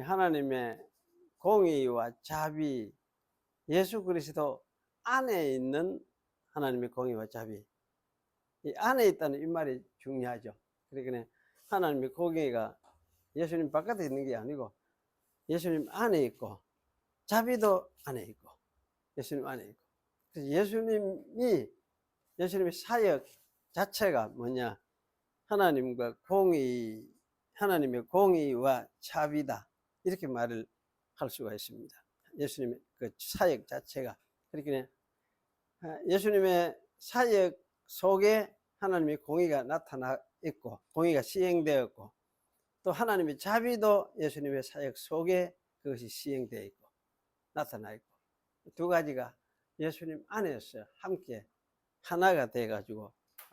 하나님의 공의와 자비, 예수 그리스도 안에 있는 하나님의 공의와 자비, 이 안에 있다는 이 말이 중요하죠. 그러니까 하나님의 공의가 예수님 바깥에 있는 게 아니고 예수님 안에 있고, 자비도 안에 있고, 예수님 안에 있고. 그래서 예수님의 사역 자체가 뭐냐? 하나님의 공의와 자비다. 이렇게 말을 할 수가 있습니다. 예수님의 그 사역 자체가. 그러니까 예수님의 사역 속에 하나님의 공의가 나타나 있고, 공의가 시행되었고, 또 하나님의 자비도 예수님의 사역 속에 그것이 시행되어 있고 나타나 있고, 두 가지가 예수님 안에서 함께 하나가 돼 가지고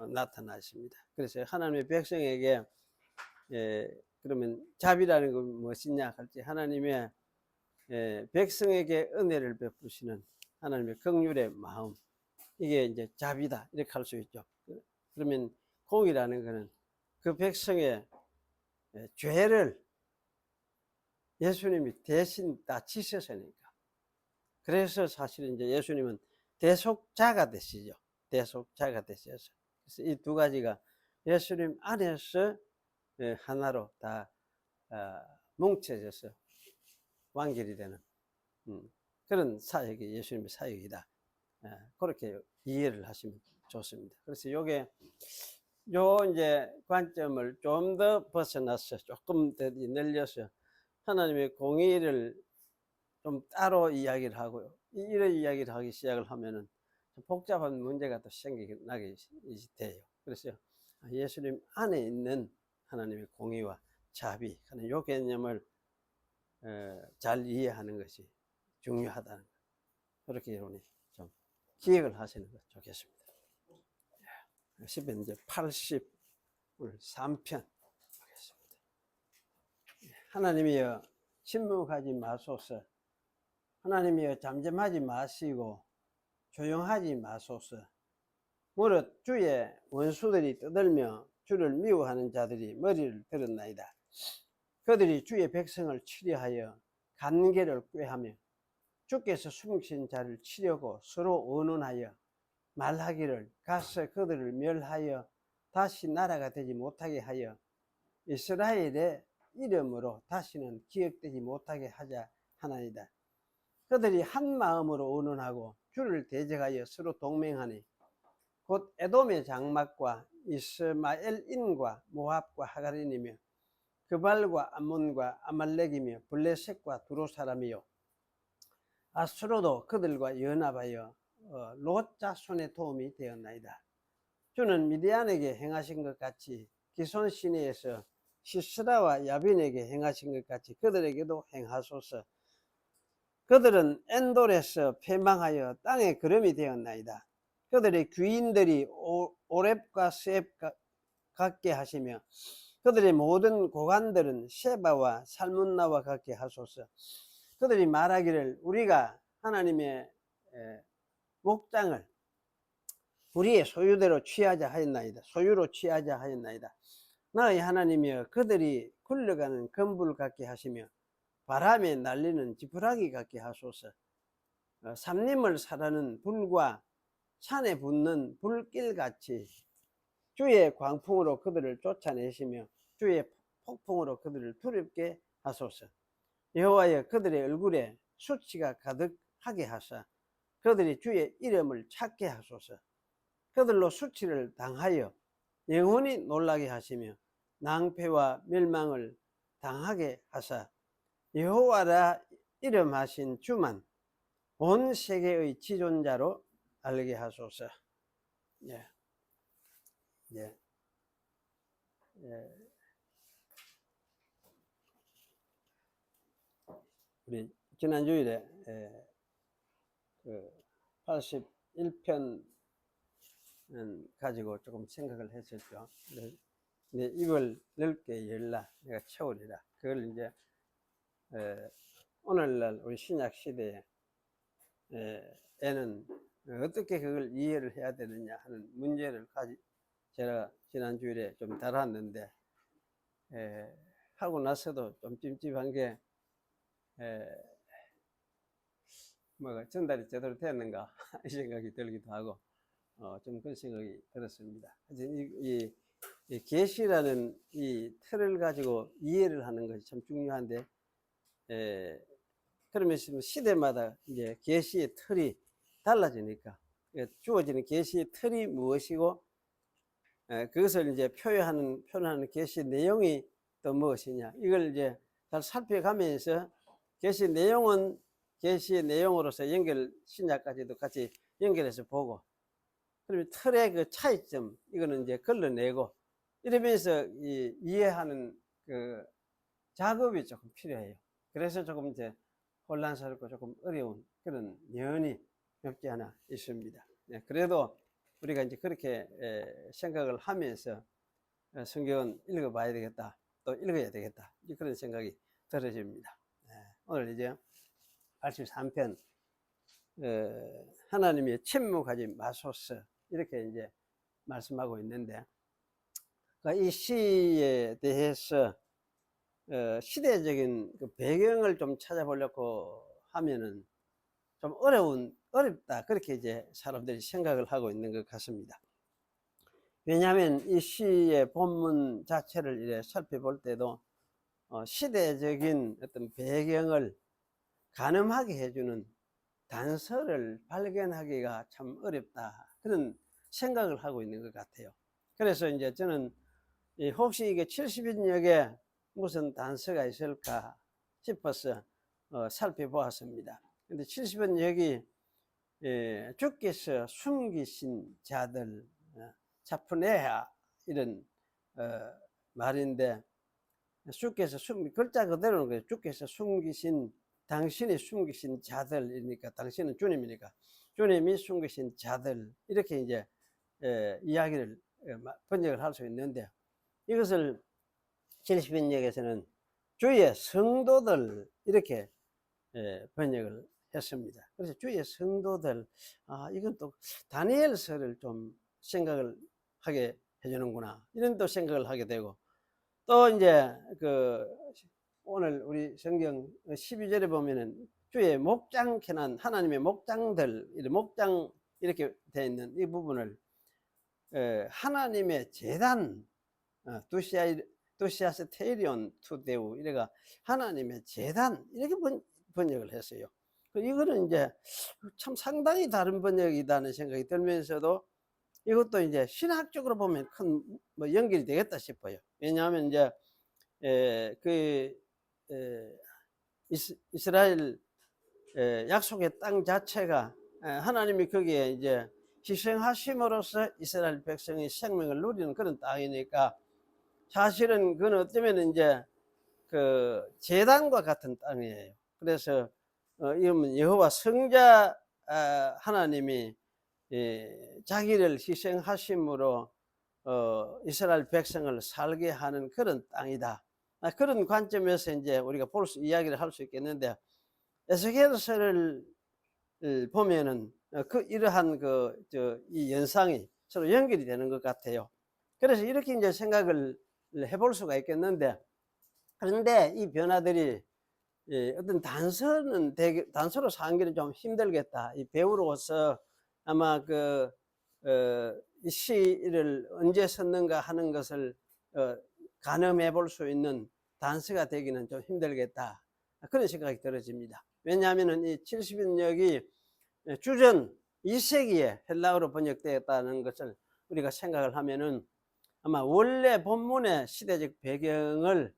나타나십니다. 그래서 하나님의 백성에게 그러면 자비라는 건 무엇이냐 할 때, 하나님의 백성에게 은혜를 베푸시는 하나님의 긍휼의 마음, 이게 이제 자비다 이렇게 할 수 있죠. 그러면 공의라는 것은 그 백성의 죄를 예수님이 대신 다 지셨으니까. 그래서 사실은 이제 예수님은 대속자가 되시죠. 대속자가 되셔서. 그래서 이 두 가지가 예수님 안에서 하나로 다 뭉쳐져서 완결이 되는 그런 사역이 예수님의 사역이다. 그렇게 이해를 하시면 좋습니다. 그래서 요게 이제 관점을 좀 더 벗어나서 조금 더 늘려서 하나님의 공의를 좀 따로 이야기를 하고요. 이런 이야기를 하기 시작을 하면은 복잡한 문제가 또 생기게 돼요. 그래서 예수님 안에 있는 하나님의 공의와 자비 하는 요 개념을 잘 이해하는 것이 중요하다는 것. 그렇게 여러분이 좀 기억을 하시는 것 좋겠습니다. 시편 이제 83편 하겠습니다. 하나님이여 침묵하지 마소서. 하나님이여 잠잠하지 마시고 조용하지 마소서. 무릇 주의 원수들이 떠들며 주를 미워하는 자들이 머리를 들었나이다. 그들이 주의 백성을 치려하여 간계를 꾀하며 주께서 숨기신 자를 치려고 서로 의논하여 말하기를 가서 그들을 멸하여 다시 나라가 되지 못하게 하여 이스라엘의 이름으로 다시는 기억되지 못하게 하자 하나이다. 그들이 한 마음으로 의논하고 주를 대적하여 서로 동맹하니 곧 에돔의 장막과 이스마엘인과 모압과 하가린이며 그발과 암몬과 아말렉이며 블레셋과 두로 사람이요 아수로도 그들과 연합하여 롯 자손의 도움이 되었나이다. 주는 미디안에게 행하신 것 같이 기손 시내에서 시스라와 야빈에게 행하신 것 같이 그들에게도 행하소서. 그들은 엔돌에서 패망하여 땅에 거름이 되었나이다. 그들의 귀인들이 오렙과 스앱 같게 하시며 그들의 모든 고관들은 셰바와 살문나와 같게 하소서. 그들이 말하기를 우리가 하나님의 목장을 우리의 소유대로 취하자 하였나이다. 소유로 취하자 하였나이다. 나의 하나님이여 그들이 굴러가는 건불 같게 하시며 바람에 날리는 지푸라기 같게 하소서. 삼림을 사르는 불과 산에 붙는 불길같이 주의 광풍으로 그들을 쫓아내시며 주의 폭풍으로 그들을 두렵게 하소서. 여호와여 그들의 얼굴에 수치가 가득하게 하사 그들이 주의 이름을 찾게 하소서. 그들로 수치를 당하여 영원히 놀라게 하시며 낭패와 멸망을 당하게 하사 여호와라 이름하신 주만 온 세계의 지존자로 알게 하소서. 예. 예. 예. 우리 지난 주일에 그 81편 가지고 조금 생각을 했었죠. 내 입을 넓게 열라 내가 채우리라. 그걸 이제 오늘날 우리 신약 시대에 에는 어떻게 그걸 이해를 해야 되느냐 하는 문제를 제가 지난 주일에 좀 다뤘는데 하고 나서도 좀 찜찜한 게 뭐가 전달이 제대로 됐는가 이 생각이 들기도 하고 좀 그런 생각이 들었습니다. 이 계시라는 이 틀을 가지고 이해를 하는 것이 참 중요한데 그러면 시대마다 이제 계시의 틀이 달라지니까 주어지는 계시의 틀이 무엇이고 그것을 이제 표현하는 계시 내용이 또 무엇이냐 이걸 이제 잘 살펴가면서 계시 내용은 계시의 내용으로서 신약까지도 같이 연결해서 보고 그러면 틀의 그 차이점 이거는 이제 걸러내고 이러면서 이해하는 그 작업이 조금 필요해요. 그래서 조금 이제 혼란스럽고 조금 어려운 그런 면이 없지 않아 있습니다. 네, 그래도 우리가 이제 그렇게 생각을 하면서 성경은 읽어봐야 되겠다, 또 읽어야 되겠다 그런 생각이 들어집니다. 네, 오늘 이제 83편 하나님의 침묵하지 마소서 이렇게 이제 말씀하고 있는데 이 시에 대해서 시대적인 그 배경을 좀 찾아보려고 하면은 좀 어렵다 그렇게 이제 사람들이 생각을 하고 있는 것 같습니다. 왜냐하면 이 시의 본문 자체를 이래 살펴볼 때도 시대적인 어떤 배경을 가늠하게 해주는 단서를 발견하기가 참 어렵다 그런 생각을 하고 있는 것 같아요. 그래서 이제 저는 혹시 이게 70인역에 무슨 단서가 있을까 싶어서 살펴보았습니다. 근데 70인역이 주께서 숨기신 자들 자푸네아 이런 말인데 주께서 글자 그대로는 그래요. 주께서 숨기신 당신이 숨기신 자들이니까 당신은 주님이니까 주님이 숨기신 자들 이렇게 이제 이야기를 번역을 할 수 있는데 이것을 70인역에서는 주의 성도들 이렇게 번역을 했습니다. 그래서 주의 성도들 이건 또 다니엘서를 좀 생각을 하게 해주는구나 이런 또 생각을 하게 되고 또 이제 오늘 우리 성경 12절에 보면은 주의 목장 캐난 하나님의 목장들 목장 이렇게 되어 있는 이 부분을 하나님의 제단 두시아스 테리온 투데우 이래가 하나님의 제단 이렇게 번역을 했어요. 이거는 이제 참 상당히 다른 번역이다는 생각이 들면서도 이것도 이제 신학적으로 보면 큰 뭐 연결이 되겠다 싶어요. 왜냐하면 이제 이스라엘 약속의 땅 자체가 하나님이 거기에 이제 희생하심으로써 이스라엘 백성의 생명을 누리는 그런 땅이니까 사실은 그건 어쩌면 이제 그 제단과 같은 땅이에요. 그래서 이러면 여호와 성자 하나님이 자기를 희생하심으로 이스라엘 백성을 살게 하는 그런 땅이다. 그런 관점에서 이제 우리가 이야기를 할 수 있겠는데 에스겔서를 보면은 이러한 이 연상이 서로 연결이 되는 것 같아요. 그래서 이렇게 이제 생각을 해볼 수가 있겠는데 그런데 이 변화들이 어떤 단서로 사기는 좀 힘들겠다. 이 배우로서 아마 이 시를 언제 썼는가 하는 것을 가늠해 볼 수 있는 단서가 되기는 좀 힘들겠다. 그런 생각이 들어집니다. 왜냐하면 이 70인역이 주전 2세기에 헬라어로 번역되었다는 것을 우리가 생각을 하면은 아마 원래 본문의 시대적 배경을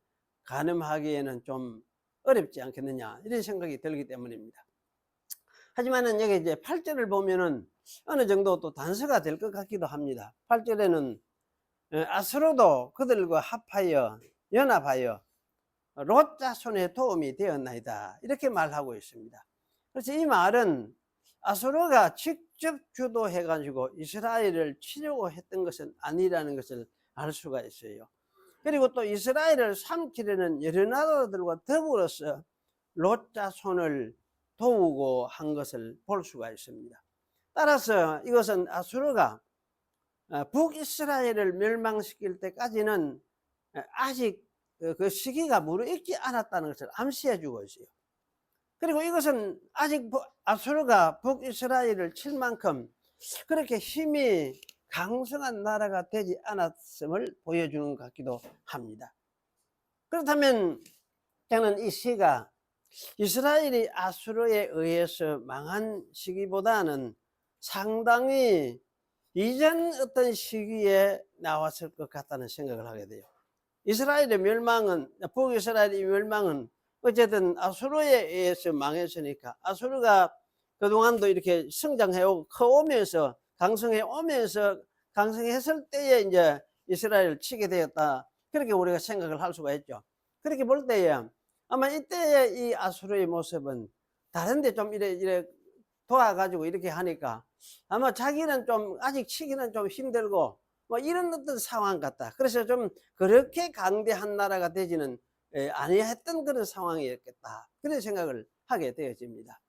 가늠하기에는 좀 어렵지 않겠느냐 이런 생각이 들기 때문입니다. 하지만은 여기 이제 8절을 보면은 어느 정도 또 단서가 될 것 같기도 합니다. 8절에는 아스로도 그들과 합하여 연합하여 롯 자손의 도움이 되었나이다 이렇게 말하고 있습니다. 그래서 이 말은 아수르가 직접 주도해 가지고 이스라엘을 치려고 했던 것은 아니라는 것을 알 수가 있어요. 그리고 또 이스라엘을 삼키려는 여러 나라들과 더불어서 롯 자손을 도우고 한 것을 볼 수가 있습니다. 따라서 이것은 아수르가 북이스라엘을 멸망시킬 때까지는 아직 그 시기가 무르익지 않았다는 것을 암시해 주고 있어요. 그리고 이것은 아직 아수르가 북이스라엘을 칠 만큼 그렇게 힘이 강성한 나라가 되지 않았음을 보여주는 것 같기도 합니다. 그렇다면 저는 이 시가 이스라엘이 아수르에 의해서 망한 시기보다는 상당히 이전 어떤 시기에 나왔을 것 같다는 생각을 하게 돼요. 이스라엘의 멸망은, 북이스라엘의 멸망은 어쨌든 아수르에 의해서 망했으니까, 아수르가 그동안도 이렇게 성장해오고 커오면서 강성해오면서 강성했을 때에 이제 이스라엘을 치게 되었다, 그렇게 우리가 생각을 할 수가 있죠. 그렇게 볼 때에 아마 이때의 이 아수르의 모습은 다른데 좀 이래 도와가지고 이렇게 하니까 아마 자기는 좀 아직 치기는 좀 힘들고 뭐 이런 어떤 상황 같다. 그래서 좀 그렇게 강대한 나라가 되지는 아니했던 그런 상황이었겠다, 그런 생각을 하게 되어집니다.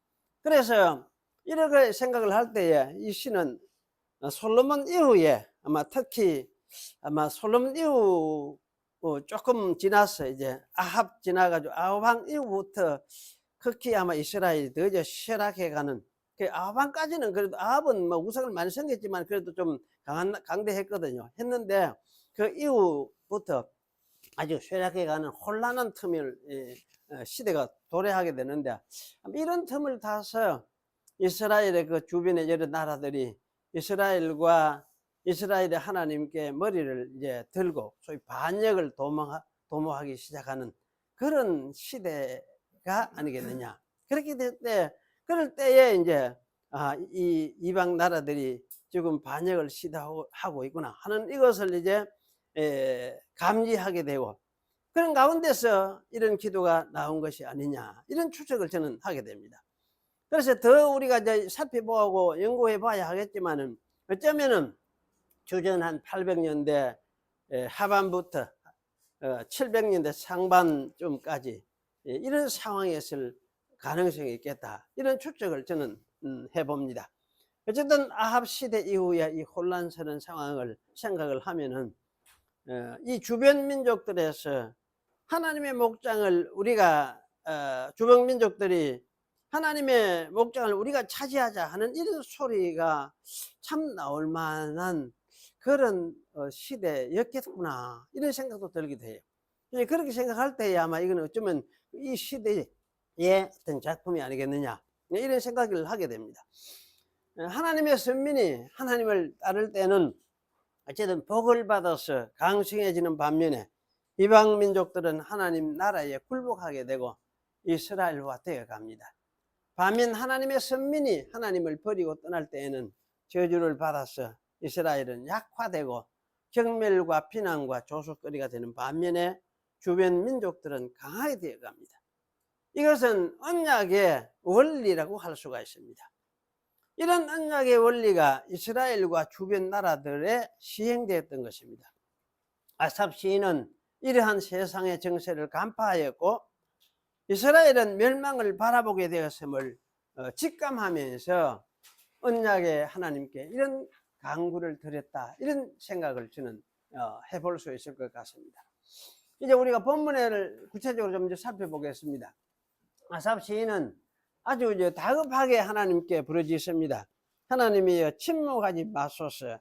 그래서 이렇게 생각을 할 때에 이 시는 솔로몬 이후에 아마 특히 아마 솔로몬 이후 조금 지나서 이제 아합 지나가지고 아합 왕 이후부터 특히 아마 이스라엘이 더 이제 쇠락해가는, 그 아합 왕까지는 그래도 아합은 뭐 우상을 많이 섬겼지만 그래도 좀 강대했거든요. 했는데 그 이후부터 아주 쇠락해가는 혼란한 틈을 시대가 도래하게 되는데, 이런 틈을 타서 이스라엘의 그 주변의 여러 나라들이 이스라엘과 이스라엘의 하나님께 머리를 이제 들고 소위 반역을 도모하기 시작하는 그런 시대가 아니겠느냐. 그렇게 될 때, 그럴 때에 이제 이 이방 나라들이 지금 반역을 시도하고 있구나 하는 이것을 이제 감지하게 되고, 그런 가운데서 이런 기도가 나온 것이 아니냐, 이런 추측을 저는 하게 됩니다. 그래서 더 우리가 이제 살펴보고 연구해 봐야 하겠지만은, 어쩌면은 주전 한 800년대 하반부터 700년대 상반쯤까지 이런 상황이었을 가능성이 있겠다, 이런 추측을 저는 해봅니다. 어쨌든 아합 시대 이후에 이 혼란스러운 상황을 생각을 하면은 이 주변 민족들에서 하나님의 목장을 우리가 주변 민족들이 하나님의 목장을 우리가 차지하자 하는 이런 소리가 참 나올 만한 그런 시대였겠구나, 이런 생각도 들기도 해요. 그렇게 생각할 때에 아마 이거는 어쩌면 이 시대의 어떤 작품이 아니겠느냐, 이런 생각을 하게 됩니다. 하나님의 선민이 하나님을 따를 때는 어쨌든 복을 받아서 강성해지는 반면에 이방 민족들은 하나님 나라에 굴복하게 되고 이스라엘화 되어 갑니다. 반면 하나님의 선민이 하나님을 버리고 떠날 때에는 저주를 받아서 이스라엘은 약화되고 경멸과 비난과 조속거리가 되는 반면에 주변 민족들은 강하게 되어 갑니다. 이것은 언약의 원리라고 할 수가 있습니다. 이런 언약의 원리가 이스라엘과 주변 나라들에 시행되었던 것입니다. 아삽 시인은 이러한 세상의 정세를 간파하였고 이스라엘은 멸망을 바라보게 되었음을 직감하면서 언약의 하나님께 이런 간구를 드렸다, 이런 생각을 저는 해볼 수 있을 것 같습니다. 이제 우리가 본문을 구체적으로 좀 살펴보겠습니다. 아삽 시인은 아주 이제 다급하게 하나님께 부르짖습니다. 하나님이여 침묵하지 마소서,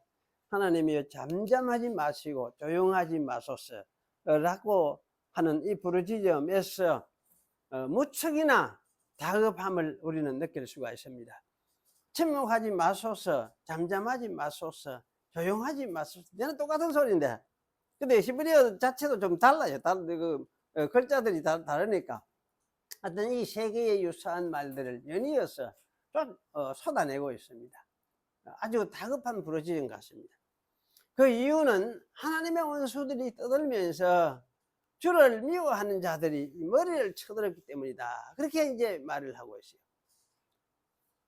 하나님이여 잠잠하지 마시고 조용하지 마소서 라고 하는 이 부르짖음에서 무척이나 다급함을 우리는 느낄 수가 있습니다. 침묵하지 마소서, 잠잠하지 마소서, 조용하지 마소서, 얘는 똑같은 소리인데, 근데 히브리어 자체도 좀 달라요. 글자들이 다르니까 하여튼 이 세 개의 유사한 말들을 연이어서 좀 쏟아내고 있습니다. 아주 다급한 부르짖음 같습니다. 그 이유는 하나님의 원수들이 떠들면서 주를 미워하는 자들이 머리를 쳐들었기 때문이다, 그렇게 이제 말을 하고 있어요.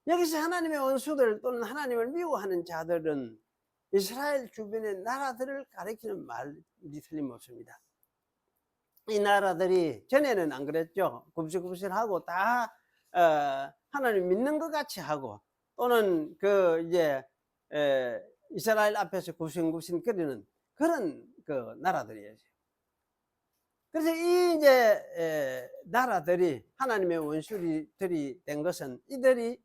여기서 하나님의 원수들 또는 하나님을 미워하는 자들은 이스라엘 주변의 나라들을 가리키는 말이 틀림없습니다. 이 나라들이 전에는 안 그랬죠. 굽실굽실하고 다 하나님 믿는 것 같이 하고, 또는 이스라엘 앞에서 구신구신 거리는 그런 나라들이에요. 그래서 이 이제 나라들이 하나님의 원수들이 된 것은 이들이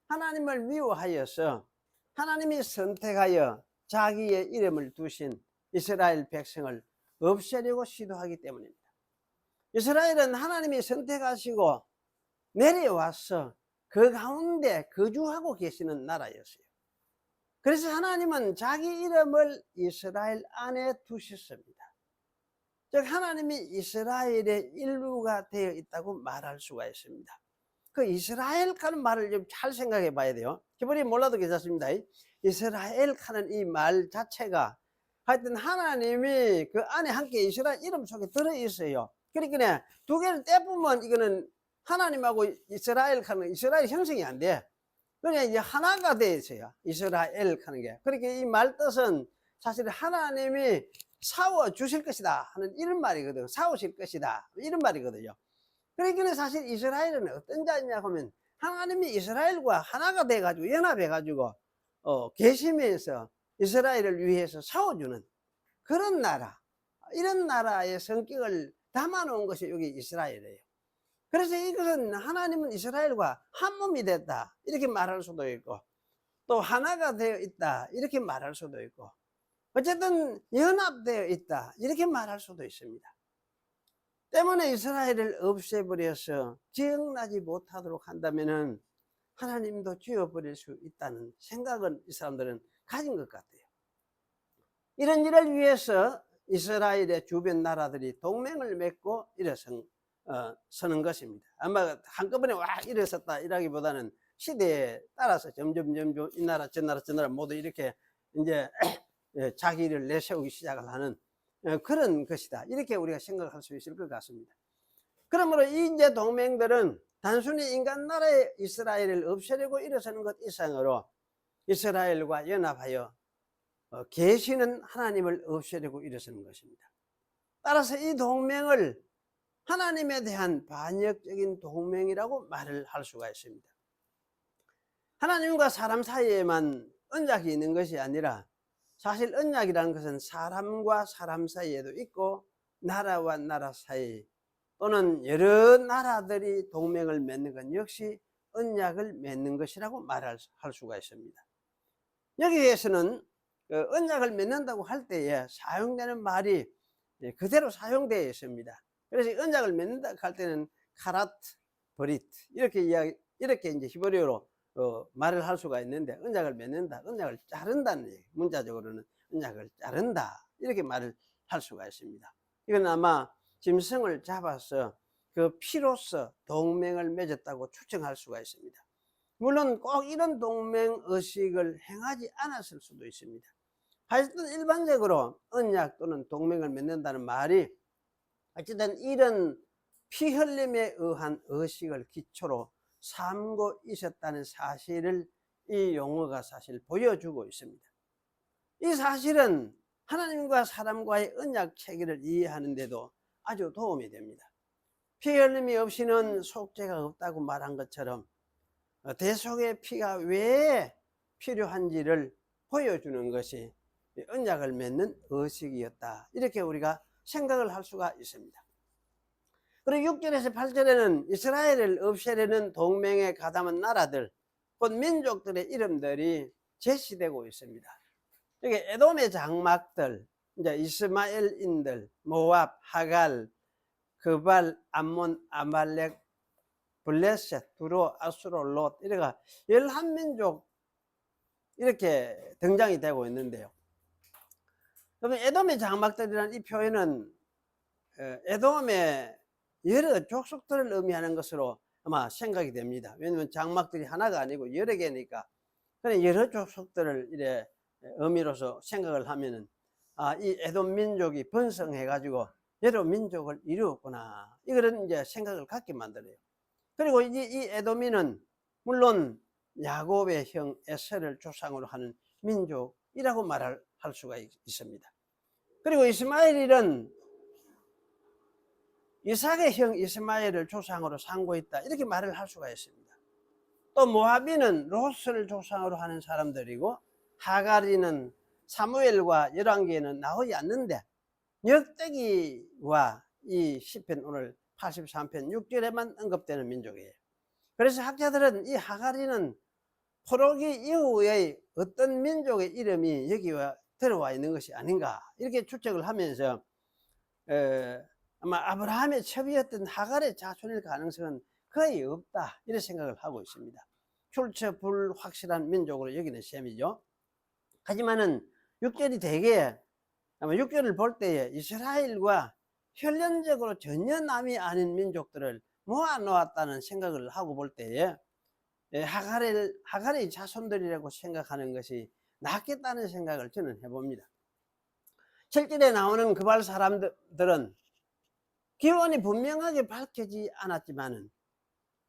하나님을 미워하여서 하나님이 선택하여 자기의 이름을 두신 이스라엘 백성을 없애려고 시도하기 때문입니다. 이스라엘은 하나님이 선택하시고 내려와서 그 가운데 거주하고 계시는 나라였어요. 그래서 하나님은 자기 이름을 이스라엘 안에 두셨습니다. 즉 하나님이 이스라엘의 일부가 되어 있다고 말할 수가 있습니다. 그 이스라엘 하는 말을 좀 잘 생각해 봐야 돼요. 기본이 몰라도 괜찮습니다. 이스라엘 하는 이 말 자체가 하여튼 하나님이 그 안에 함께 이스라엘 이름 속에 들어있어요. 그러니까 두 개를 떼보면 이거는 하나님하고 이스라엘 하는 이스라엘 형성이 안 돼. 그냥 이제 하나가 돼 있어요. 이스라엘 하는 게. 그러니까 이 말 뜻은 사실 하나님이 싸워 주실 것이다 하는 이런 말이거든요. 싸우실 것이다 이런 말이거든요. 그러니까 사실 이스라엘은 어떤 자냐 하면 하나님이 이스라엘과 하나가 돼 가지고 연합해 가지고 계시면서 이스라엘을 위해서 싸워주는 그런 나라, 이런 나라의 성격을 담아 놓은 것이 여기 이스라엘이에요. 그래서 이것은 하나님은 이스라엘과 한 몸이 됐다 이렇게 말할 수도 있고, 또 하나가 되어 있다 이렇게 말할 수도 있고, 어쨌든 연합되어 있다 이렇게 말할 수도 있습니다. 때문에 이스라엘을 없애버려서 기억나지 못하도록 한다면은 하나님도 지워버릴 수 있다는 생각은 이 사람들은 가진 것 같아요. 이런 일을 위해서 이스라엘의 주변 나라들이 동맹을 맺고 일어서는 것입니다. 아마 한꺼번에 와 일어섰다 이라기보다는 시대에 따라서 점점 이 나라 저 나라 모두 이렇게 이제 자기를 내세우기 시작을 하는 그런 것이다 이렇게 우리가 생각할 수 있을 것 같습니다. 그러므로 이제 동맹들은 단순히 인간 나라의 이스라엘을 없애려고 일어서는 것 이상으로 이스라엘과 연합하여 계시는 하나님을 없애려고 일어서는 것입니다. 따라서 이 동맹을 하나님에 대한 반역적인 동맹이라고 말을 할 수가 있습니다. 하나님과 사람 사이에만 언약이 있는 것이 아니라 사실 언약이라는 것은 사람과 사람 사이에도 있고 나라와 나라 사이 또는 여러 나라들이 동맹을 맺는 것 역시 언약을 맺는 것이라고 말할 수가 있습니다. 여기에서는 그 언약을 맺는다고 할 때에 사용되는 말이 그대로 사용되어 있습니다. 그래서 언약을 맺는다 할 때는 카라트, 브리트 이렇게 이제 히브리어로 말을 할 수가 있는데, 언약을 맺는다, 언약을 자른다는 얘기, 문자적으로는 언약을 자른다 이렇게 말을 할 수가 있습니다. 이건 아마 짐승을 잡아서 그 피로써 동맹을 맺었다고 추정할 수가 있습니다. 물론 꼭 이런 동맹 의식을 행하지 않았을 수도 있습니다. 하여튼 일반적으로 언약 또는 동맹을 맺는다는 말이 어쨌든 이런 피 흘림에 의한 의식을 기초로 삼고 있었다는 사실을 이 용어가 사실 보여주고 있습니다. 이 사실은 하나님과 사람과의 언약 체계를 이해하는 데도 아주 도움이 됩니다. 피 흘림이 없이는 속죄가 없다고 말한 것처럼 대속의 피가 왜 필요한지를 보여주는 것이 언약을 맺는 의식이었다 이렇게 우리가 생각을 할 수가 있습니다. 그리고 6절에서 8절에는 이스라엘을 없애려는 동맹에 가담한 나라들, 곧 민족들의 이름들이 제시되고 있습니다. 여기 에돔의 장막들, 이제 이스마엘인들, 모압, 하갈, 그발, 암몬, 아말렉, 블레셋, 두로, 아수로, 롯 이래가 11민족 이렇게 등장이 되고 있는데요. 그러면 에돔의 장막들이라는 이 표현은 에돔의 여러 족속들을 의미하는 것으로 아마 생각이 됩니다. 왜냐하면 장막들이 하나가 아니고 여러 개니까. 그래 여러 족속들을 이래 의미로서 생각을 하면은 이 에돔 민족이 번성해 가지고 여러 민족을 이루었구나 이런 이제 생각을 갖게 만들어요. 그리고 이 에돔이는 물론 야곱의 형 에서를 조상으로 하는 민족이라고 말할 수가 있습니다. 그리고 이스마엘은 이삭의 형 이스마엘을 조상으로 삼고 있다 이렇게 말을 할 수가 있습니다. 또 모압이는 롯을 조상으로 하는 사람들이고, 하갈이는 사무엘과 열왕기에는 나오지 않는데 역대기와 이 시편 오늘 83편 6절에만 언급되는 민족이에요. 그래서 학자들은 이 하가리는 포로기 이후의 어떤 민족의 이름이 여기 들어와 있는 것이 아닌가 이렇게 추측을 하면서 아마 아브라함의 첩이었던 하갈의 자손일 가능성은 거의 없다 이런 생각을 하고 있습니다. 출처 불확실한 민족으로 여기는 셈이죠. 하지만은 6절이 대개 아마 6절을 볼 때에 이스라엘과 혈연적으로 전혀 남이 아닌 민족들을 모아놓았다는 생각을 하고 볼 때에 하갈의 자손들이라고 생각하는 것이 낫겠다는 생각을 저는 해봅니다. 7절에 나오는 그발 사람들은 기원이 분명하게 밝혀지지 않았지만은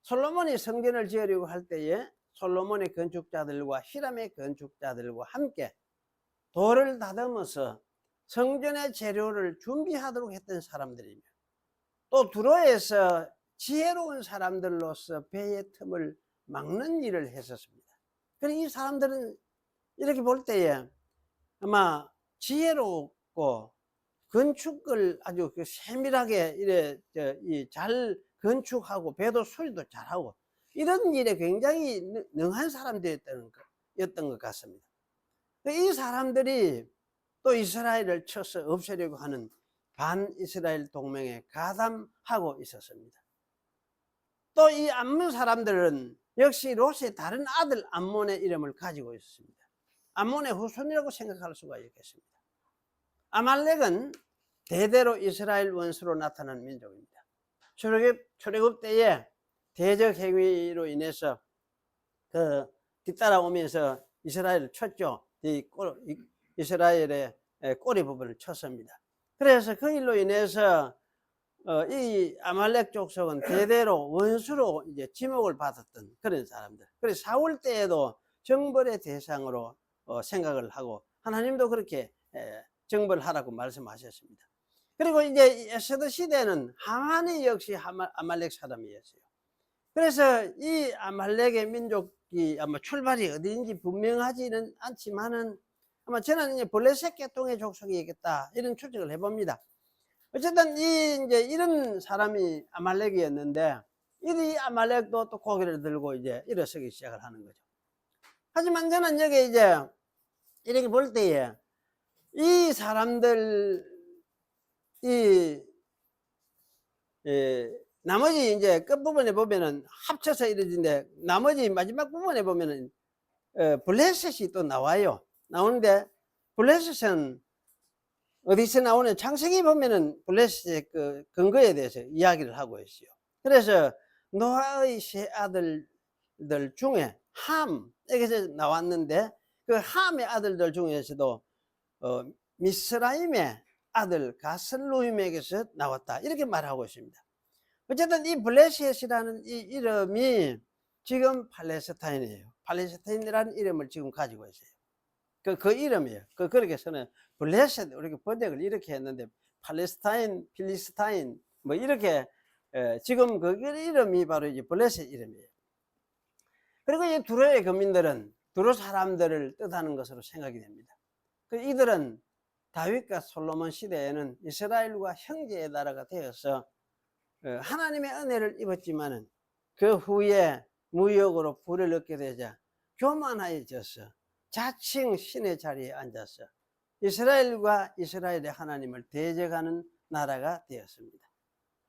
솔로몬이 성전을 지으려고 할 때에 솔로몬의 건축자들과 히람의 건축자들과 함께 돌을 다듬어서 성전의 재료를 준비하도록 했던 사람들이며 또 두로에서 지혜로운 사람들로서 배의 틈을 막는 일을 했었습니다. 그러니 이 사람들은 이렇게 볼 때에 아마 지혜롭고 건축을 아주 세밀하게 잘 건축하고 배도 수리도 잘하고 이런 일에 굉장히 능한 사람들이었던 것 같습니다. 이 사람들이 또 이스라엘을 쳐서 없애려고 하는 반이스라엘 동맹에 가담하고 있었습니다. 또 이 암몬 사람들은 역시 롯의 다른 아들 암몬의 이름을 가지고 있었습니다. 암몬의 후손이라고 생각할 수가 있겠습니다. 아말렉은 대대로 이스라엘 원수로 나타난 민족입니다. 출애굽 때에 대적 행위로 인해서 뒤따라오면서 이스라엘을 쳤죠. 이스라엘의 꼬리 부분을 쳤습니다. 그래서 그 일로 인해서 이 아말렉 족속은 대대로 원수로 이제 지목을 받았던 그런 사람들. 그래서 사울 때에도 정벌의 대상으로 생각을 하고 하나님도 그렇게 정벌하라고 말씀하셨습니다. 그리고 이제 에스더 시대는 하만이 역시 아말렉 사람이었어요. 그래서 이 아말렉의 민족이 아마 출발이 어디인지 분명하지는 않지만은 아마 저는 이제 블레셋 계통의 족속이겠다 이런 추측을 해봅니다. 어쨌든 이제 이런 사람이 아말렉이었는데 이 아말렉도 또 고개를 들고 이제 일어서기 시작을 하는 거죠. 하지만 저는 여기 이제 이렇게 볼 때에 이 사람들 나머지 이제 끝부분에 보면은 합쳐서 이러는데 나머지 마지막 부분에 보면은 블레셋이 또 나와요. 나오는데 블레셋은 어디서 나오는 창세기 보면은 블레셋의 그 근거에 대해서 이야기를 하고 있어요. 그래서 노아의 세 아들들 중에 함에게서 나왔는데 그 함의 아들들 중에서도 미스라임의 아들 가슬루임에게서 나왔다 이렇게 말하고 있습니다. 어쨌든 이 블레셋이라는 이 이름이 지금 팔레스타인이에요. 팔레스타인이라는 이름을 지금 가지고 있어요. 그 이름이에요. 그렇게 해서는 블레셋 이렇게 번역을 이렇게 했는데 팔레스타인, 필리스타인 뭐 이렇게 지금 그 이름이 바로 이제 블레셋 이름이에요. 그리고 이 두로의 거민들은 두로 사람들을 뜻하는 것으로 생각이 됩니다. 이들은 다윗과 솔로몬 시대에는 이스라엘과 형제의 나라가 되어서 하나님의 은혜를 입었지만은 그 후에 무역으로 불을 얻게 되자 교만해져서 자칭 신의 자리에 앉아서 이스라엘과 이스라엘의 하나님을 대적하는 나라가 되었습니다.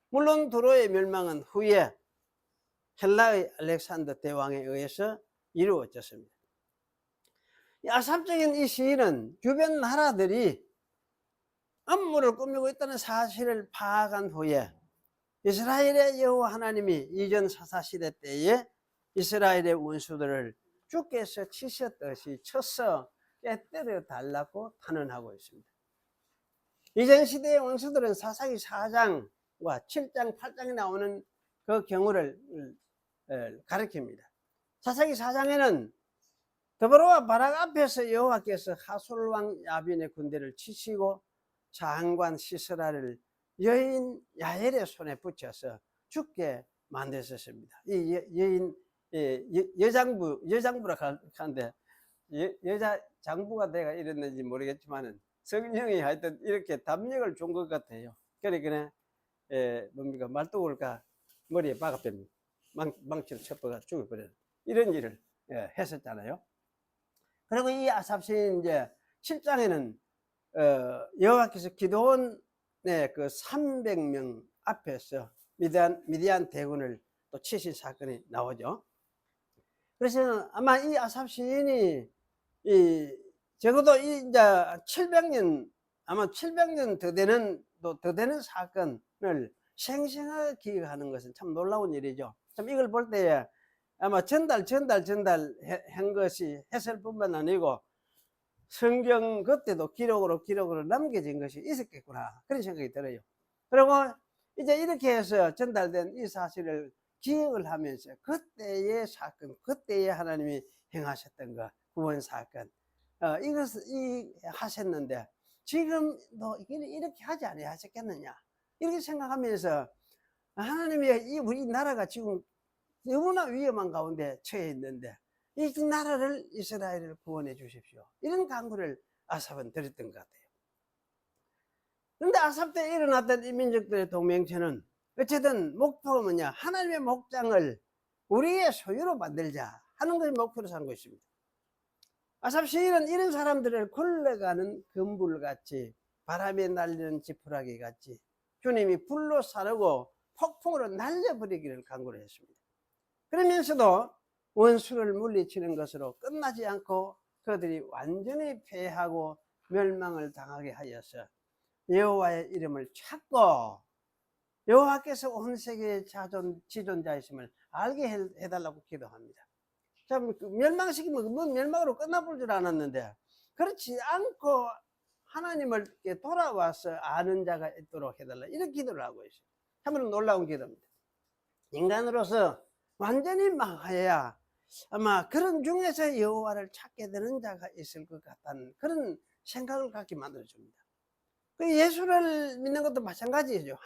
물론 두로의 멸망은 후에 헬라의 알렉산더 대왕에 의해서 이루어졌습니다. 아삽적인 이 시인은 주변 나라들이 음모를 꾸미고 있다는 사실을 파악한 후에 이스라엘의 여호와 하나님이 이전 사사시대 때에 이스라엘의 원수들을 주께서 치셨듯이 쳐서 깨뜨려 달라고 탄원하고 있습니다. 이전 시대의 원수들은 사사기 4장과 7장, 8장에 나오는 그 경우를 가리킵니다. 사사기 4장에는 드보라와 바락 앞에서 여호와께서 하솔 왕 야빈의 군대를 치시고 장관 시스라를 여인 야엘의 손에 붙여서 죽게 만드셨습니다. 이 여인 여장부라 하는데 여자 장부가 내가 이랬는지 모르겠지만은 성령이 하여튼 이렇게 답력을 준 것 같아요. 그러니까 뭡니까, 말뚝을까 머리에 박아버린 망치로 쳤다가 죽여버리는 이런 일을 했었잖아요. 그리고 이 아삽 시인 이제 7장에는 여호와께서 기드온의 그 300명 앞에서 미디안 대군을 또 치신 사건이 나오죠. 그래서 아마 이 아삽 시인이 적어도 이제 700년, 아마 700년 더 되는 사건을 생생하게 기억하는 것은 참 놀라운 일이죠. 참 이걸 볼 때에 아마 전달 한 것이 했을 뿐만 아니고 성경 그때도 기록으로 남겨진 것이 있었겠구나, 그런 생각이 들어요. 그리고 이제 이렇게 해서 전달된 이 사실을 기억을 하면서 그때의 사건, 그때의 하나님이 행하셨던 것, 구원 사건, 이것을 하셨는데 지금도 이렇게 하지 아니하셨겠느냐, 이렇게 생각하면서 하나님이 우리 나라가 지금 너무나 위험한 가운데 처해 있는데 이 나라를, 이스라엘을 구원해 주십시오, 이런 간구를 아삽은 드렸던 것 같아요. 그런데 아삽 때 일어났던 이 민족들의 동맹체는 어쨌든 목표가 뭐냐, 하나님의 목장을 우리의 소유로 만들자 하는 것이 목표로 삼고 있습니다. 아삽 시인은 이런 사람들을 굴러가는 금불같이, 바람에 날리는 지푸라기 같이 주님이 불로 사르고 폭풍으로 날려버리기를 간구를 했습니다. 그러면서도 원수를 물리치는 것으로 끝나지 않고 그들이 완전히 패하고 멸망을 당하게 하여서 여호와의 이름을 찾고 여호와께서 온 세계의 지존자이심을 알게 해달라고 기도합니다. 참, 멸망시키면 멸망으로 끝나볼 줄 알았는데 그렇지 않고 하나님을 돌아와서 아는 자가 있도록 해달라, 이런 기도를 하고 있어요. 참으로 놀라운 기도입니다. 인간으로서 완전히 망해야 아마 그런 중에서 여호와를 찾게 되는 자가 있을 것 같다는 그런 생각을 갖게 만들어줍니다. 예수를 믿는 것도 마찬가지죠.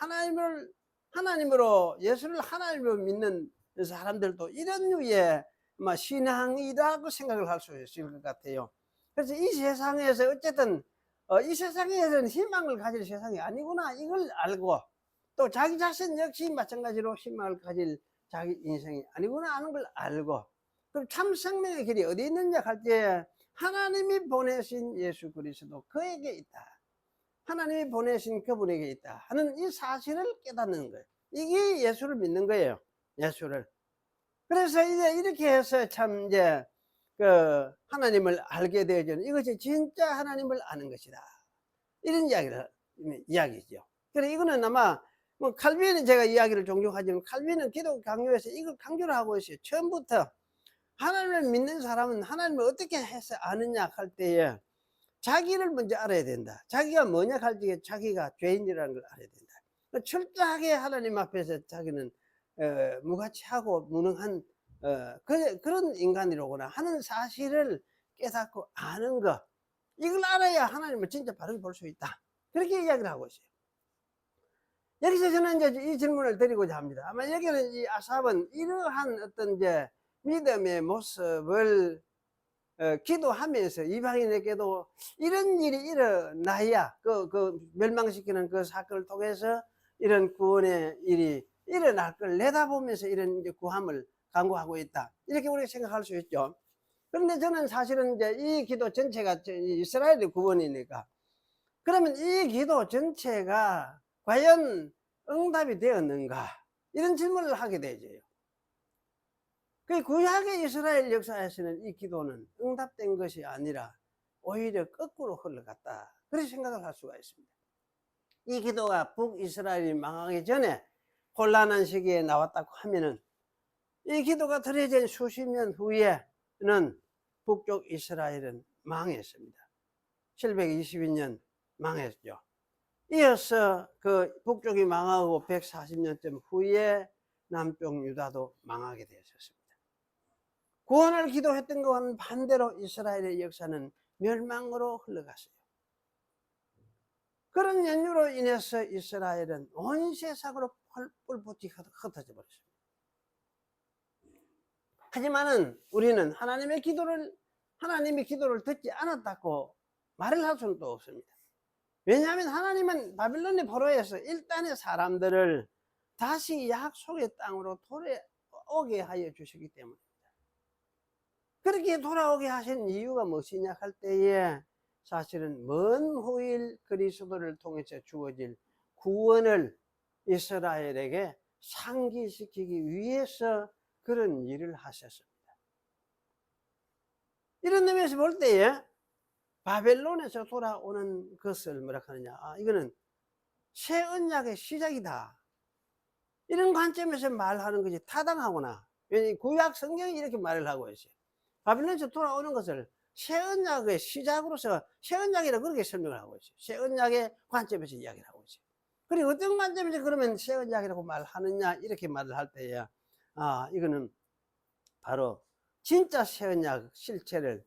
예수를 하나님으로 믿는 사람들도 이런 류의 신앙이라고 생각을 할 수 있을 것 같아요. 그래서 이 세상에서 어쨌든 이 세상에서는 희망을 가질 세상이 아니구나, 이걸 알고 또 자기 자신 역시 마찬가지로 희망을 가질 자기 인생이 아니구나 하는 걸 알고, 그럼 참 생명의 길이 어디 있느냐 할 때 하나님이 보내신 예수 그리스도 그에게 있다, 하나님이 보내신 그분에게 있다 하는 이 사실을 깨닫는 거예요. 이게 예수를 믿는 거예요, 예수를. 그래서 이제 이렇게 해서 참 이제 그 하나님을 알게 되어지는, 이것이 진짜 하나님을 아는 것이다, 이런 이야기죠. 그래, 이거는 아마 칼빈은 제가 이야기를 종종 하지만 칼빈은 기독 강요에서 이걸 강조를 하고 있어요. 처음부터 하나님을 믿는 사람은 하나님을 어떻게 해서 아느냐 할 때에 자기를 먼저 알아야 된다. 자기가 뭐냐 할 때 자기가 죄인이라는 걸 알아야 된다. 철저하게 하나님 앞에서 자기는 무가치하고 무능한 그런 인간이로구나 하는 사실을 깨닫고 아는 것, 이걸 알아야 하나님을 진짜 바르게 볼 수 있다, 그렇게 이야기를 하고 있어요. 여기서 저는 이제 이 질문을 드리고자 합니다. 아마 여기는 이 아삽은 이러한 어떤 이제 믿음의 모습을 기도하면서 이방인에게도 이런 일이 일어나야 그 멸망시키는 그 사건을 통해서 이런 구원의 일이 일어날 걸 내다보면서 이런 이제 구함을 간구하고 있다, 이렇게 우리가 생각할 수 있죠. 그런데 저는 사실은 이제 이 기도 전체가 이스라엘의 구원이니까, 그러면 이 기도 전체가 과연 응답이 되었는가, 이런 질문을 하게 되죠. 그 구약의 이스라엘 역사에서는 이 기도는 응답된 것이 아니라 오히려 거꾸로 흘러갔다, 그렇게 생각을 할 수가 있습니다. 이 기도가 북이스라엘이 망하기 전에 혼란한 시기에 나왔다고 하면은 이 기도가 드려진 수십 년 후에는 북쪽 이스라엘은 망했습니다. 722년 망했죠. 이어서 그 북쪽이 망하고 140년쯤 후에 남쪽 유다도 망하게 되었습니다. 구원을 기도했던 것과는 반대로 이스라엘의 역사는 멸망으로 흘러갔어요. 그런 연유로 인해서 이스라엘은 온 세상으로 뿔뿔이 흩어져 버렸습니다. 하지만은 우리는 하나님의 기도를 듣지 않았다고 말을 할 수는 또 없습니다. 왜냐하면 하나님은 바빌론의 포로에서 일단의 사람들을 다시 약속의 땅으로 돌아오게 하여 주시기 때문입니다. 그렇게 돌아오게 하신 이유가 무엇이냐 할 때에 사실은 먼 후일 그리스도를 통해서 주어질 구원을 이스라엘에게 상기시키기 위해서 그런 일을 하셨습니다. 이런 의미에서 볼 때에 바벨론에서 돌아오는 것을 뭐라 하느냐, 이거는 새 언약의 시작이다, 이런 관점에서 말하는 것이 타당하구나. 왜냐하면 구약 성경이 이렇게 말을 하고 있어요. 바빌론에서 돌아오는 것을 새 언약의 시작으로서 새 언약이라고 그렇게 설명을 하고 있어요. 새 언약의 관점에서 이야기를 하고 있어요. 그리고 어떤 관점에서 그러면 새 언약이라고 말하느냐 이렇게 말을 할 때에 이거는 바로 진짜 새 언약 실체를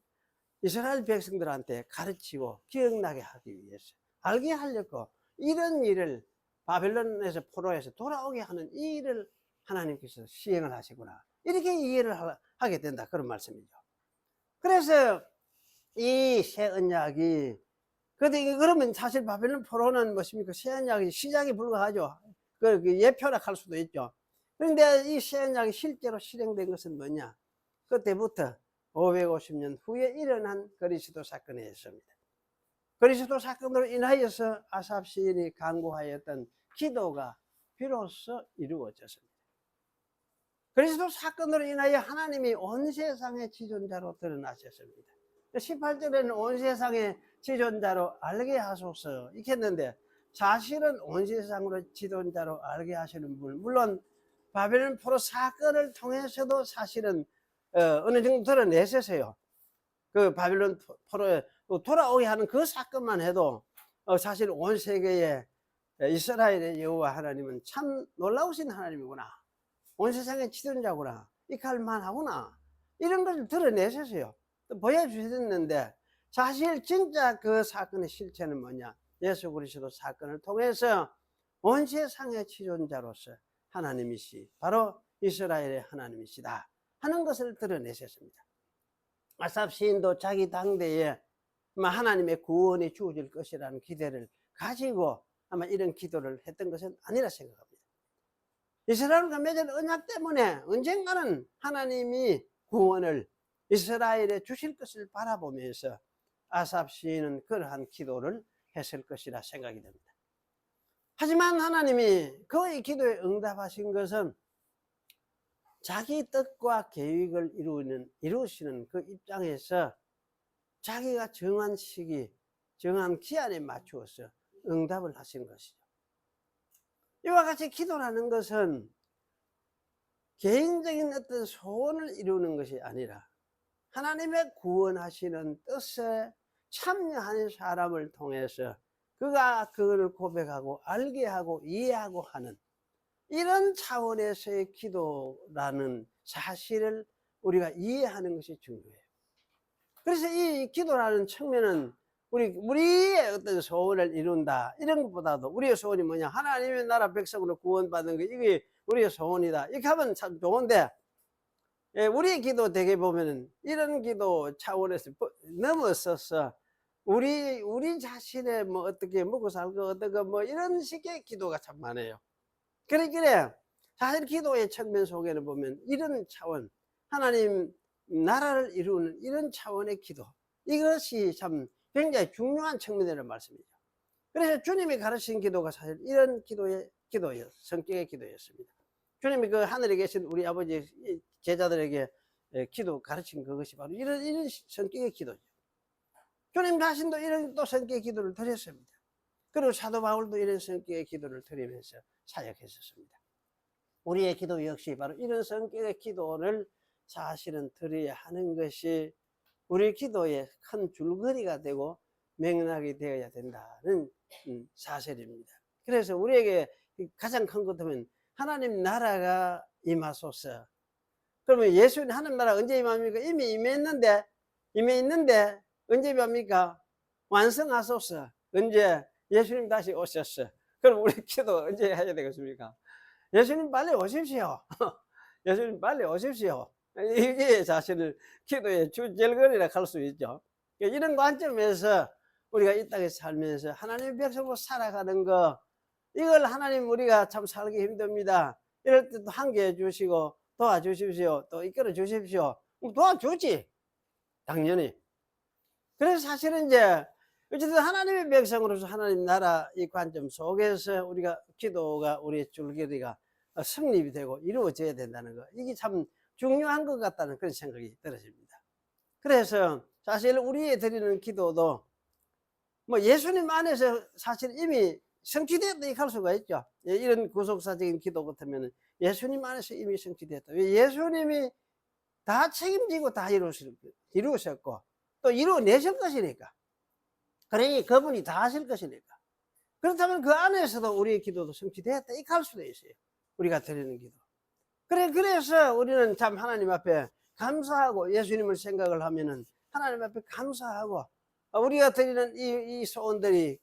이스라엘 백성들한테 가르치고 기억나게 하기 위해서, 알게 하려고 이런 일을 바벨론에서 포로에서 돌아오게 하는 이 일을 하나님께서 시행을 하시구나, 이렇게 이해를 하게 된다, 그런 말씀이죠. 그래서 이 새 언약이, 그러면 사실 바벨론 포로는 뭐십니까? 새 언약이 시작에 불과하죠. 그 예표라 할 수도 있죠. 그런데 이 새 언약이 실제로 실행된 것은 뭐냐? 그때부터 550년 후에 일어난 그리스도 사건에 있습니다. 그리스도 사건으로 인하여서 아삽 시인이 간구하였던 기도가 비로소 이루어졌습니다. 그리스도 사건으로 인하여 하나님이 온 세상의 지존자로 드러나셨습니다. 18절에는 온 세상의 지존자로 알게 하소서 이렇게 했는데, 사실은 온 세상으로 지존자로 알게 하시는 분, 물론 바벨론 포로 사건을 통해서도 사실은 어느 정도 드러내셨어요. 그 바빌론 포로에 돌아오게 하는 그 사건만 해도 사실 온 세계에 이스라엘의 여호와 하나님은 참 놀라우신 하나님이구나, 온 세상의 지존자구나, 이할만하구나, 이런 것을 드러내셨어요. 보여주셨는데, 사실 진짜 그 사건의 실체는 뭐냐? 예수 그리스도 사건을 통해서 온 세상의 지존자로서 하나님이시, 바로 이스라엘의 하나님이시다 하는 것을 드러내셨습니다. 아삽 시인도 자기 당대에 하나님의 구원이 주어질 것이라는 기대를 가지고 아마 이런 기도를 했던 것은 아니라 생각합니다. 이스라엘과 맺은 언약 때문에 언젠가는 하나님이 구원을 이스라엘에 주실 것을 바라보면서 아삽 시인은 그러한 기도를 했을 것이라 생각이 됩니다. 하지만 하나님이 그의 기도에 응답하신 것은 자기 뜻과 계획을 이루시는 그 입장에서 자기가 정한 시기, 정한 기한에 맞추어서 응답을 하신 것이죠. 이와 같이 기도라는 것은 개인적인 어떤 소원을 이루는 것이 아니라 하나님의 구원하시는 뜻에 참여하는 사람을 통해서 그가 그걸 고백하고 알게 하고 이해하고 하는 이런 차원에서의 기도라는 사실을 우리가 이해하는 것이 중요해요. 그래서 이 기도라는 측면은 우리의 어떤 소원을 이룬다 이런 것보다도, 우리의 소원이 뭐냐? 하나님의 나라 백성으로 구원받는 거, 이게 우리의 소원이다, 이렇게 하면 참 좋은데, 우리의 기도 되게 보면은 이런 기도 차원에서 넘어서서 우리 자신의 뭐 어떻게 먹고 살고 어떻게 뭐 이런 식의 기도가 참 많아요. 그래 사실 기도의 측면 속에는 보면 이런 차원, 하나님 나라를 이루는 이런 차원의 기도, 이것이 참 굉장히 중요한 측면이라는 말씀이죠. 그래서 주님이 가르친 기도가 사실 이런 성격의 기도였습니다. 주님이 그 하늘에 계신 우리 아버지 제자들에게 기도 가르친 그것이 바로 이런 성격의 기도죠. 주님 자신도 이런 또 성격의 기도를 드렸습니다. 그리고 사도 바울도 이런 성격의 기도를 드리면서 사역했었습니다. 우리의 기도 역시 바로 이런 성격의 기도를 사실은 드려야 하는 것이 우리 기도의 큰 줄거리가 되고 맥락이 되어야 된다는 사실입니다. 그래서 우리에게 가장 큰 것은 하나님 나라가 임하소서. 그러면 예수님 하나님 나라 언제 임합니까? 이미 임했는데 언제 임합니까? 완성하소서. 언제? 예수님 다시 오셨어. 그럼 우리 기도 언제 해야 되겠습니까? 예수님 빨리 오십시오. 예수님 빨리 오십시오. 이게 사실 기도의 주절거리라 할 수 있죠. 이런 관점에서 우리가 이 땅에 살면서 하나님의 백성으로 살아가는 거, 이걸 하나님 우리가 참 살기 힘듭니다. 이럴 때 또 함께해 주시고 도와주십시오. 또 이끌어 주십시오. 도와주지. 당연히. 그래서 사실은 이제 어쨌든 하나님의 백성으로서 하나님 나라 이 관점 속에서 우리가 기도가 우리의 줄거리가 성립이 되고 이루어져야 된다는 거, 이게 참 중요한 것 같다는 그런 생각이 들어집니다. 그래서 사실 우리의 드리는 기도도 뭐 예수님 안에서 사실 이미 성취되었다 이렇게 할 수가 있죠. 이런 구속사적인 기도 같으면 예수님 안에서 이미 성취되었다. 예수님이 다 책임지고 다 이루셨고 또 이루어내실 것이니까. 그러니 그분이 다 하실 것이니까. 그렇다면 그 안에서도 우리의 기도도 성취되었다 이렇게 할 수도 있어요. 우리가 드리는 기도. 그래서 우리는 참 하나님 앞에 감사하고 예수님을 생각을 하면은 하나님 앞에 감사하고 우리가 드리는 이 소원들이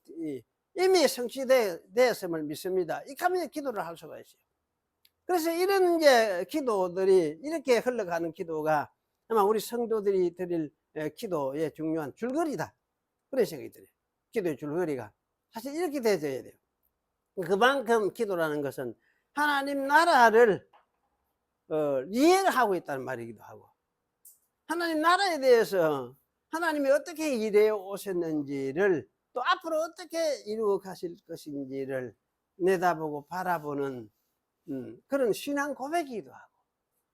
이미 성취되었음을 믿습니다. 이렇게 하면 기도를 할 수가 있어요. 그래서 이런 이제 기도들이 이렇게 흘러가는 기도가 아마 우리 성도들이 드릴 기도의 중요한 줄거리다. 그런 생각이 들어요. 기도의 줄거리가 사실 이렇게 되어야 돼요. 그만큼 기도라는 것은 하나님 나라를 이해를 하고 있다는 말이기도 하고, 하나님 나라에 대해서 하나님이 어떻게 일해 오셨는지를 또 앞으로 어떻게 이루어 가실 것인지를 내다보고 바라보는 그런 신앙 고백이기도 하고,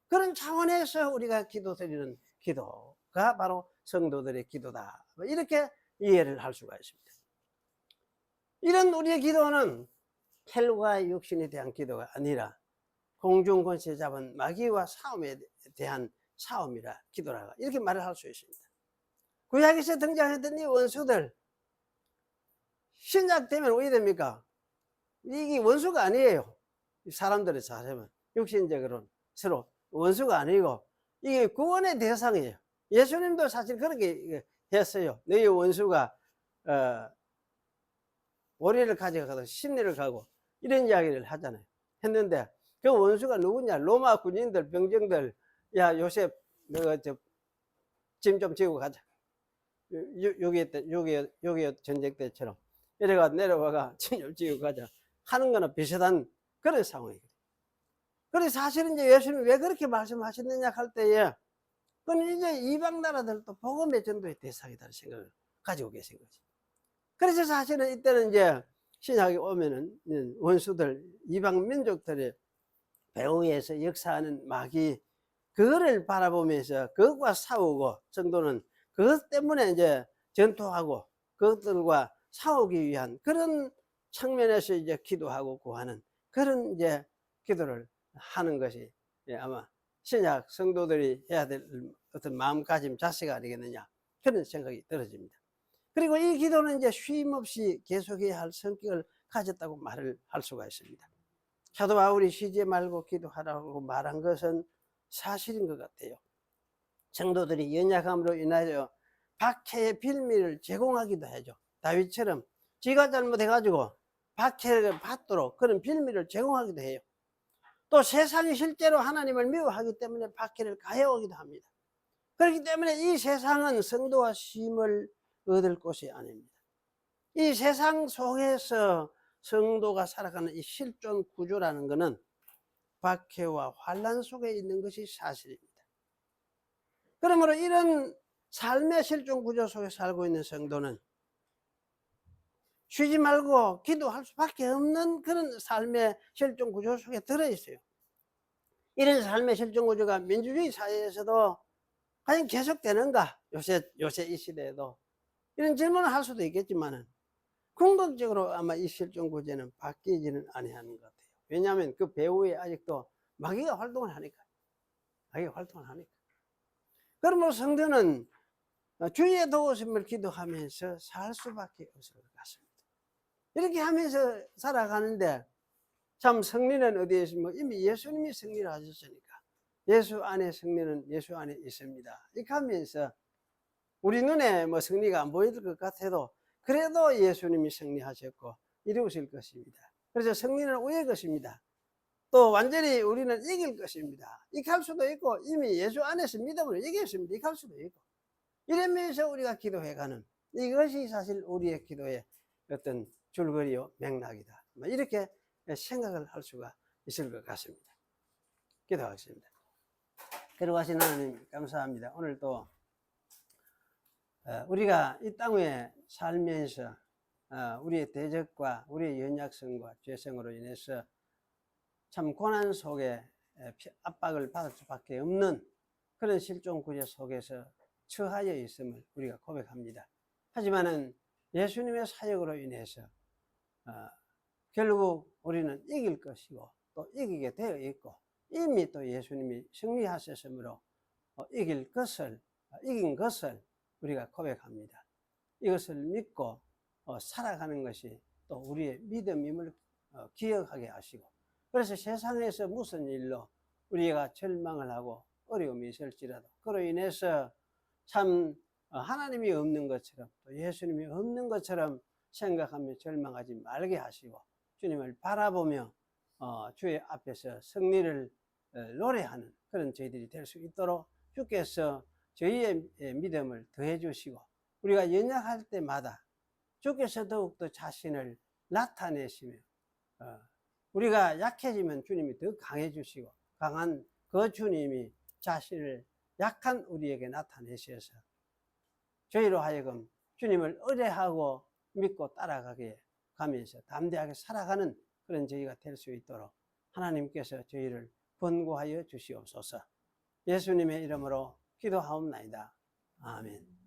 그런 차원에서 우리가 기도드리는 기도가 바로 성도들의 기도다, 이렇게 이해를 할 수가 있습니다. 이런 우리의 기도는 혈과 육신에 대한 기도가 아니라 공중 권세 잡은 마귀와 싸움에 대한 싸움이라 기도라, 이렇게 말을 할 수 있습니다. 구약에서 등장했던 이 원수들, 신약 되면 어떻게 됩니까? 이게 원수가 아니에요. 사람들의 자세면 육신적으로는 서로 원수가 아니고 이게 구원의 대상이에요. 예수님도 사실 그렇게 했어요. 너희 원수가 오리를 가져가서 심리를 가고 이런 이야기를 하잖아요. 했는데 그 원수가 누구냐? 로마 군인들, 병정들. 야, 요셉 너 짐 좀 지고 가자. 6.25 전쟁 때처럼 이래가 내려와가 짐 좀 지고 가자 하는 거나 비슷한 그런 상황이거든요. 그래서 사실은 이제 예수님이 왜 그렇게 말씀하셨느냐 할 때에 그건 이제 이방 나라들도 복음의 전도의 대상이라는 생각을 가지고 계신 거지. 그래서 사실은 이때는 이제 신약에 오면은 원수들, 이방 민족들의 배후에서 역사하는 마귀, 그거를 바라보면서 그것과 싸우고 성도는 그것 때문에 이제 전투하고 그것들과 싸우기 위한 그런 측면에서 이제 기도하고 구하는 그런 이제 기도를 하는 것이 아마 신약 성도들이 해야 될 어떤 마음가짐 자세가 아니겠느냐, 그런 생각이 들어집니다. 그리고 이 기도는 이제 쉼 없이 계속해야 할 성격을 가졌다고 말을 할 수가 있습니다. 사도 바울이 쉬지 말고 기도하라고 말한 것은 사실인 것 같아요. 성도들이 연약함으로 인하여 박해의 빌미를 제공하기도 하죠. 다윗처럼 지가 잘못해가지고 박해를 받도록 그런 빌미를 제공하기도 해요. 또 세상이 실제로 하나님을 미워하기 때문에 박해를 가해오기도 합니다. 그렇기 때문에 이 세상은 성도와 쉼을 얻을 곳이 아닙니다. 이 세상 속에서 성도가 살아가는 이 실존 구조라는 것은 박해와 환난 속에 있는 것이 사실입니다. 그러므로 이런 삶의 실존 구조 속에 살고 있는 성도는 쉬지 말고 기도할 수밖에 없는 그런 삶의 실존 구조 속에 들어있어요. 이런 삶의 실존 구조가 민주주의 사회에서도 과연 계속되는가? 요새 이 시대에도 이런 질문을 할 수도 있겠지만은 궁극적으로 아마 이 실존 구조는 바뀌지는 아니하는 것 같아요. 왜냐하면 그 배후에 아직도 마귀가 활동을 하니까. 그러므로 성도는 주의 도우심을 기도하면서 살 수밖에 없을 것 같습니다. 이렇게 하면서 살아가는데 참 승리는 어디에 있습니까? 이미 예수님이 승리를 하셨으니까 예수 안에 승리는 예수 안에 있습니다. 이렇게 하면서 우리 눈에 뭐 승리가 안 보일 것 같아도 그래도 예수님이 승리하셨고 이루실 것입니다. 그래서 승리는 우리의 것입니다. 또 완전히 우리는 이길 것입니다. 이렇게 할 수도 있고 이미 예수 안에서 믿음으로 이겼습니다. 이렇게 할 수도 있고 이러면서 우리가 기도해가는 이것이 사실 우리의 기도의 어떤 줄거리요 맥락이다. 이렇게 생각을 할 수가 있을 것 같습니다. 기도하겠습니다. 거룩하신 하나님 감사합니다. 오늘 또 우리가 이 땅 위에 살면서 우리의 대적과 우리의 연약성과 죄성으로 인해서 참 고난 속에 압박을 받을 수밖에 없는 그런 실종 구제 속에서 처하여 있음을 우리가 고백합니다. 하지만은 예수님의 사역으로 인해서 결국 우리는 이길 것이고 또 이기게 되어 있고 이미 또 예수님이 승리하셨으므로 이긴 것을 우리가 고백합니다. 이것을 믿고 살아가는 것이 또 우리의 믿음임을 기억하게 하시고, 그래서 세상에서 무슨 일로 우리가 절망을 하고 어려움이 있을지라도 그로 인해서 참 하나님이 없는 것처럼 또 예수님이 없는 것처럼 생각하며 절망하지 말게 하시고 주님을 바라보며 주의 앞에서 승리를 노래하는 그런 저희들이 될 수 있도록 주께서 저희의 믿음을 더해 주시고, 우리가 연약할 때마다 주께서 더욱더 자신을 나타내시며 우리가 약해지면 주님이 더 강해 주시고, 강한 그 주님이 자신을 약한 우리에게 나타내셔서 저희로 하여금 주님을 의뢰하고 믿고 따라가게 가면서 담대하게 살아가는 그런 저희가 될 수 있도록 하나님께서 저희를 권고하여 주시옵소서. 예수님의 이름으로 기도하옵나이다. 아멘.